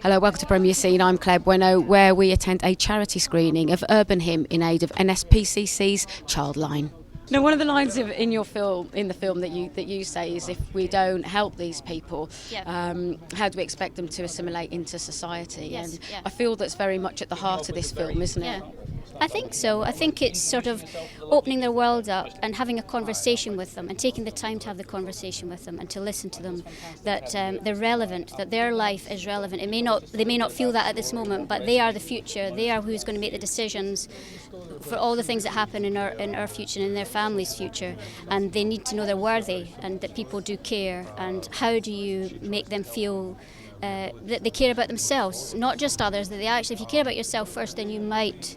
Hello, welcome to Premier Scene. I'm Claire Bueno, where we attend a charity screening of Urban Hymn in aid of NSPCC's Childline. Now, one of the lines in the film that you say is, if we don't help these people, how do we expect them to assimilate into society? Yes, and yeah. I feel that's very much at the heart of this film, isn't it? I think so. I think it's sort of opening their world up and having a conversation with them and taking the time to have the conversation with them and to listen to them, that they're relevant, that their life is relevant. They may not feel that at this moment, but they are the future. They are who's going to make the decisions for all the things that happen in our future and in their family's future, and they need to know they're worthy and that people do care. And how do you make them feel that they care about themselves, not just others, that they actually, if you care about yourself first, then you might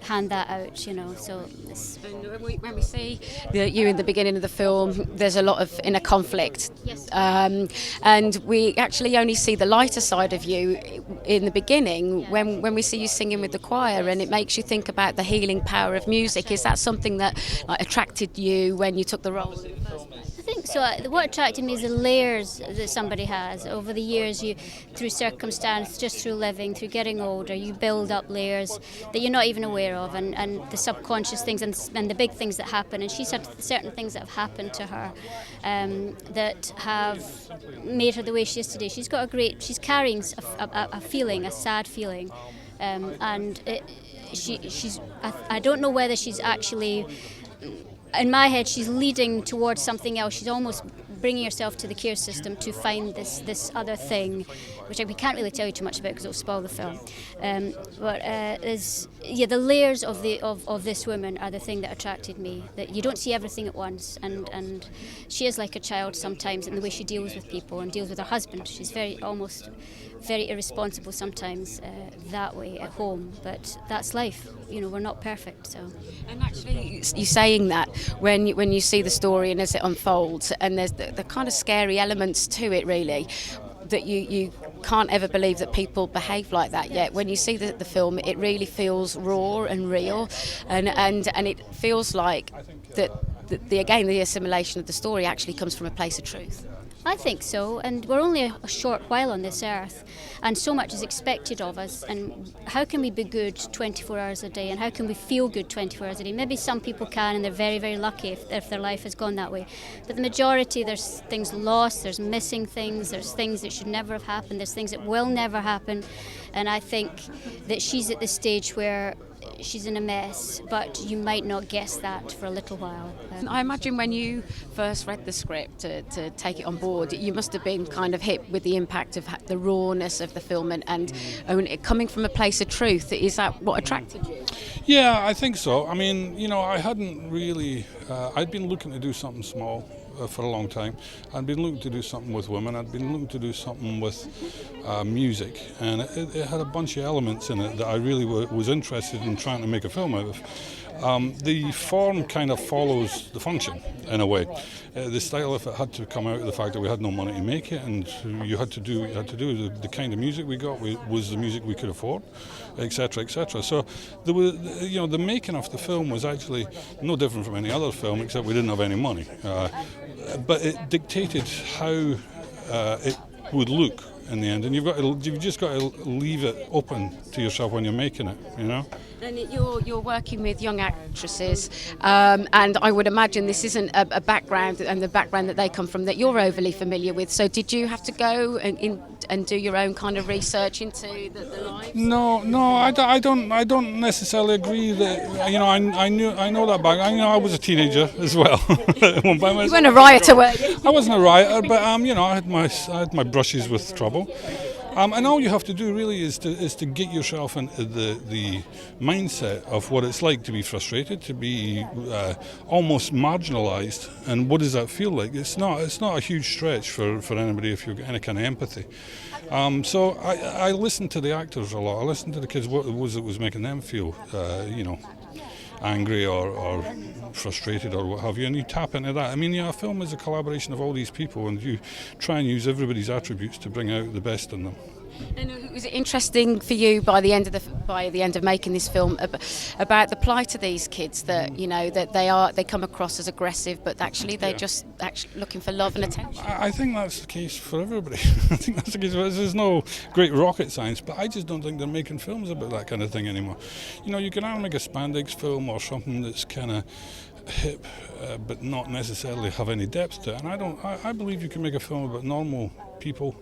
hand that out, you know. So when we see you in the beginning of the film, there's a lot of inner conflict. Yes. And we actually only see the lighter side of you in the beginning when we see you singing with the choir, and it makes you think about the healing power of music. Is that something that attracted you when you took the role? I think so. What attracted me is the layers that somebody has over the years. You, through circumstance, just through living, through getting older, you build up layers that you're not even aware of, and the subconscious things and the big things that happen. And she's had certain things that have happened to her that have made her the way she is today. She's carrying a feeling, a sad feeling, and I don't know whether she's actually. In my head, she's leading towards something else. She's almost bringing herself to the care system to find this other thing, which we can't really tell you too much about because it'll spoil the film. The layers of this woman are the thing that attracted me. That you don't see everything at once, and she is like a child sometimes in the way she deals with people and deals with her husband. She's very irresponsible sometimes that way at home, but that's life. You know, we're not perfect. So. And actually, you saying that when you see the story and as it unfolds, and there's the kind of scary elements to it, really, that you can't ever believe that people behave like that. Yet when you see the film, it really feels raw and real, and it feels like that the assimilation of the story actually comes from a place of truth. I think so, and we're only a short while on this earth, and so much is expected of us, and how can we be good 24 hours a day, and how can we feel good 24 hours a day? Maybe some people can, and they're very, very lucky if their life has gone that way, but the majority, there's things lost, there's missing things, there's things that should never have happened, there's things that will never happen, and I think that she's at the stage where she's in a mess, but you might not guess that for a little while. I imagine when you first read the script to take it on board, you must have been kind of hit with the impact of the rawness of the film and it coming from a place of truth. Is that what attracted you? Yeah, I think so. I mean, you know, I hadn't really... I'd been looking to do something small for a long time. I'd been looking to do something with women. I'd been looking to do something with music, and it had a bunch of elements in it that I really was interested in trying to make a film out of. The form kind of follows the function in a way. The style, if it had to come out of the fact that we had no money to make it, and you had to do the kind of music we got was the music we could afford, etc., etc. So there was, you know, the making of the film was actually no different from any other film, except we didn't have any money. But it dictated how it would look in the end, and you've just got to leave it open to yourself when you're making it, you know. And you're working with young actresses, and I would imagine this isn't a background and the background that they come from that you're overly familiar with. So did you have to go and do your own kind of research into the lives? No, I don't necessarily agree that. You know, I know that back. I was a teenager as well. You weren't a rioter, were you? I wasn't a rioter, but you know, I had my brushes with trouble. And all you have to do really is to get yourself into the mindset of what it's like to be frustrated, to be almost marginalised, and what does that feel like? It's not a huge stretch for anybody if you've got any kind of empathy. So I listened to the actors a lot. I listened to the kids, what it was making them feel, you know, angry or frustrated or what have you, and you tap into that. I mean, yeah, a film is a collaboration of all these people, and you try and use everybody's attributes to bring out the best in them. And was it interesting for you by the end of making this film about the plight of these kids, that that they come across as aggressive, but actually they're just actually looking for love and attention? I think that's the case for everybody. I think that's the case. There's no great rocket science, but I just don't think they're making films about that kind of thing anymore. You can either make a spandex film or something that's kind of hip, but not necessarily have any depth to it. And I believe you can make a film about normal people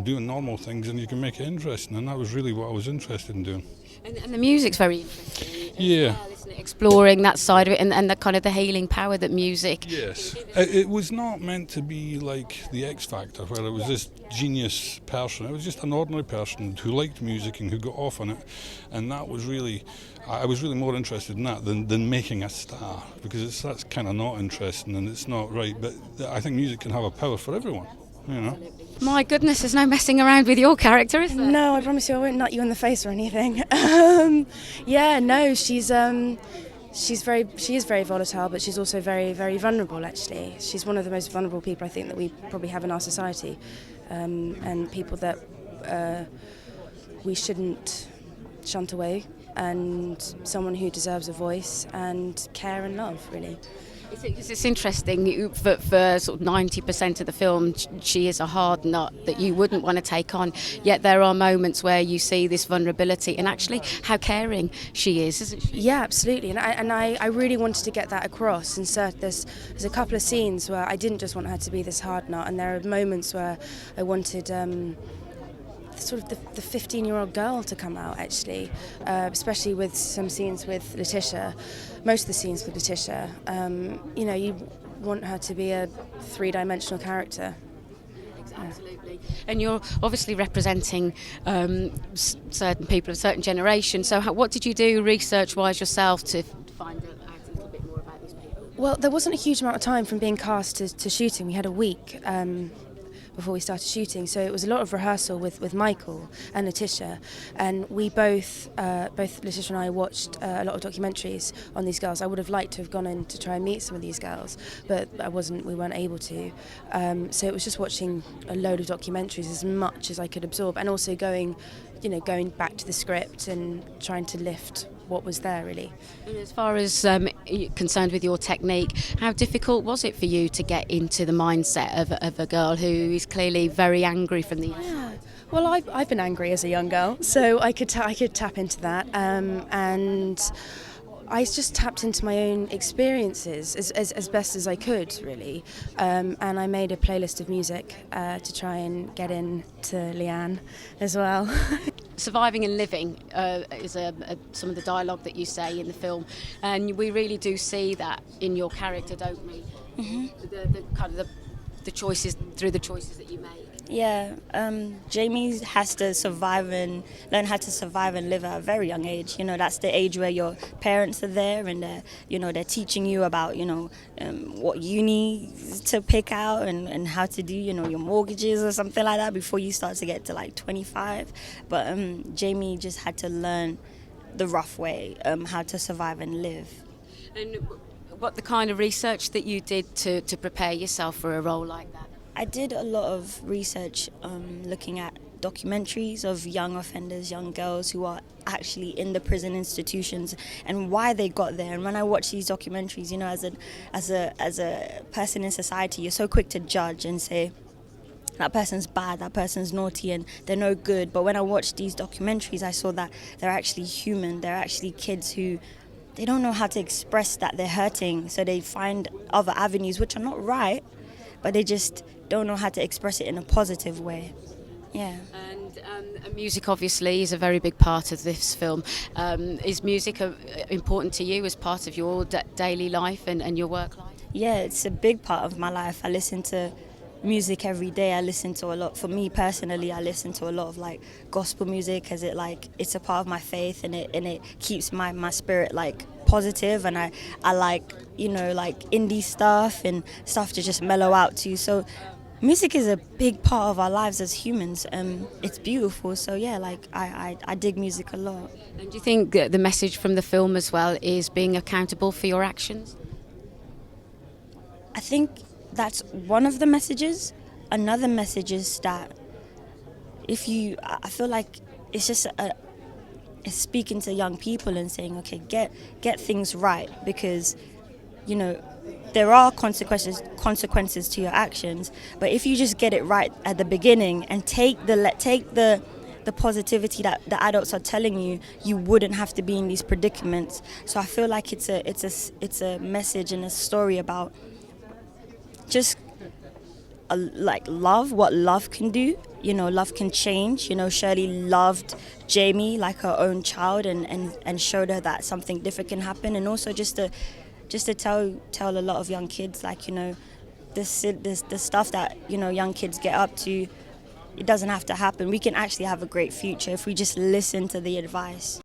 doing normal things, and you can make it interesting. And that was really what I was interested in doing. And the music's very interesting. Yeah. Well, isn't it? Exploring that side of it, and the kind of the healing power that music. Yes. It was not meant to be like the X Factor, where it was this genius person. It was just an ordinary person who liked music and who got off on it. And that was really, I was really more interested in that than making a star, because that's kind of not interesting and it's not right. But I think music can have a power for everyone. My goodness, there's no messing around with your character, is there? No, I promise you I won't nut you in the face or anything. She is very volatile, but she's also very, very vulnerable, actually. She's one of the most vulnerable people I think that we probably have in our society, and people that we shouldn't shunt away, and someone who deserves a voice and care and love, really. It's interesting, for sort of 90% of the film, she is a hard nut that you wouldn't want to take on, yet there are moments where you see this vulnerability and actually how caring she is, isn't she? Yeah, absolutely, and I really wanted to get that across, and so there's a couple of scenes where I didn't just want her to be this hard nut, and there are moments where I wanted sort of the 15-year-old girl to come out, actually, especially with some scenes with Letitia. Most of the scenes with Letitia, you want her to be a three-dimensional character. Absolutely. And you're obviously representing certain people of a certain generation, so what did you do research-wise yourself to find out a little bit more about these people? Well, there wasn't a huge amount of time from being cast to shooting. We had a week before we started shooting, so it was a lot of rehearsal with Michael and Letitia, and we both Letitia and I watched a lot of documentaries on these girls. I would have liked to have gone in to try and meet some of these girls, but we weren't able to, so it was just watching a load of documentaries, as much as I could absorb, and also going back to the script and trying to lift what was there, really. And as far as concerned with your technique, how difficult was it for you to get into the mindset of a girl who is clearly very angry from the inside? Yeah. Well, I've been angry as a young girl, so I could tap into that, and I just tapped into my own experiences as best as I could, really, and I made a playlist of music to try and get into Leanne as well. Surviving and living is some of the dialogue that you say in the film, and we really do see that in your character, don't we? Mm-hmm. The kind of the choices, through the choices that you make. Yeah, Jamie has to survive and learn how to survive and live at a very young age. That's the age where your parents are there and they're teaching you about, what uni to pick out and how to do, your mortgages or something like that before you start to get to like 25. But Jamie just had to learn the rough way, how to survive and live. And what the kind of research that you did to prepare yourself for a role like that? I did a lot of research looking at documentaries of young offenders, young girls who are actually in the prison institutions and why they got there. And when I watch these documentaries, as a person in society, you're so quick to judge and say, that person's bad, that person's naughty, and they're no good. But when I watched these documentaries, I saw that they're actually human. They're actually kids who they don't know how to express that they're hurting, so they find other avenues which are not right, but they just don't know how to express it in a positive way. Yeah. And music obviously is a very big part of this film. Is music important to you as part of your daily life and your work life? Yeah, it's a big part of my life. I listen to music every day. I listen to a lot. For me personally, I listen to a lot of like gospel music, because it's a part of my faith, and it keeps my spirit like positive, and I like like indie stuff and stuff to just mellow out to. So music is a big part of our lives as humans. It's beautiful. So yeah, like I dig music a lot. And do you think the message from the film as well is being accountable for your actions? I think that's one of the messages. Another message is that I feel like it's just it's speaking to young people and saying, okay, get things right, because, you know, there are consequences to your actions, but if you just get it right at the beginning and take the positivity that the adults are telling you, you wouldn't have to be in these predicaments. So I feel like it's a message and a story about just like love, what love can do. You know, love can change. You know, Shirley loved Jamie like her own child, and showed her that something different can happen, and also just to tell a lot of young kids, like, you know, the stuff that, you know, young kids get up to, it doesn't have to happen. We can actually have a great future if we just listen to the advice.